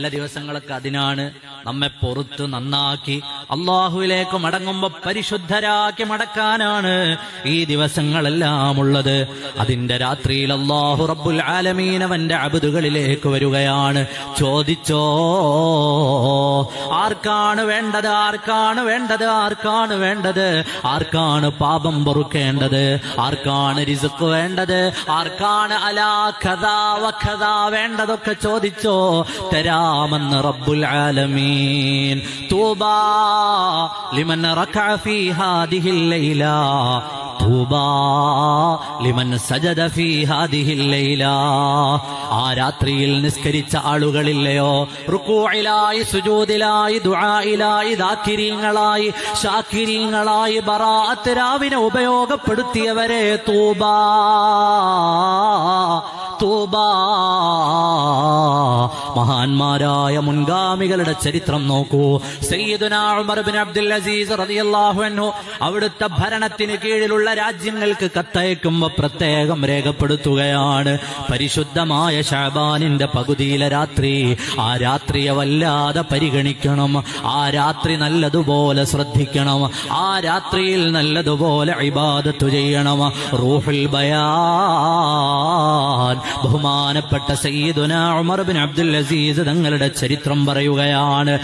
നല്ല ദിവസങ്ങളൊക്കെ അതിനാണ്. നമ്മെ പൊറുത്ത് നന്നാക്കി അള്ളാഹുവിലേക്ക് മടങ്ങുമ്പോ പരിശുദ്ധരാക്കി മടക്കാനാണ് ഈ ദിവസങ്ങളെല്ലാം ഉള്ളത്. അതിന്റെ രാത്രിയിൽ അള്ളാഹു റബ്ബുൽ ആലമീൻ അവന്റെ അബ്ദുകളിലേക്ക് വരികയാണ്. ചോദിച്ചോ, ആർക്കാണ് വേണ്ടത്? ആർക്കാണ് വേണ്ടത്? ആർക്കാണ് വേണ്ടത്? ആർക്കാണ് പാപം പൊറുക്കേണ്ടത്? ആർക്കാണ് റിസ്ക് വേണ്ടത്? ആർക്കാണ് അലാ ഖദാ വ ഖദാ വേണ്ടതൊക്കെ ചോദിച്ചോ, തരാമെന്ന് റബ്ബുൽ ആലമീൻ. തൂബാ ലിമൻ റകഅ ഫീ ഹാദിഹിൽ ലൈല, തൂബാ ലിമൻ സജദ ഫീ ഹാദിഹിൽ ലൈല. ആ രാത്രിയിൽ നിസ്കരിച്ച ആളുകളില്ലയോ, റുകൂഇലായി, സുജൂദിലായി, ദുആയിലായി, ദാക്കിരീങ്ങളായി, ഷാക്കിരീങ്ങളായി ബറാഅത്ത് രാവിനെ ഉപയോഗപ്പെടുത്തിയവരെ തൂബാ തൂബാ. മഹാന്മാരായ മുൻഗാമികളുടെ ചരിത്രം നോക്കൂ. സയ്യിദുനാ ഉമർ ഇബ്നു അബ്ദുൽ അസീസ് റളിയല്ലാഹു അൻഹു അവിടുത്തെ ഭരണത്തിന് കീഴിലുള്ള രാജ്യങ്ങൾക്ക് കത്തയക്കുമ്പോൾ പ്രത്യേകം രേഖപ്പെടുത്തുകയാണ്, പരിശുദ്ധമായ ശഅബാനിന്റെ പകുതിയിലെ രാത്രി, ആ രാത്രിയെ വല്ലാതെ പരിഗണിക്കണം, ആ രാത്രി നല്ലതുപോലെ ശ്രദ്ധിക്കണം, ആ രാത്രിയിൽ നല്ലതുപോലെ ഇബാദത്ത് ചെയ്യണം. റൂഹുൽ ബയാൻ ബഹുമാനപ്പെട്ട സയ്യിദുനാ ഉമർ ഇബ്നു അബ്ദുൽ അസീസ് തങ്ങളുടെ ചരിത്രം പറയുകയാണ്.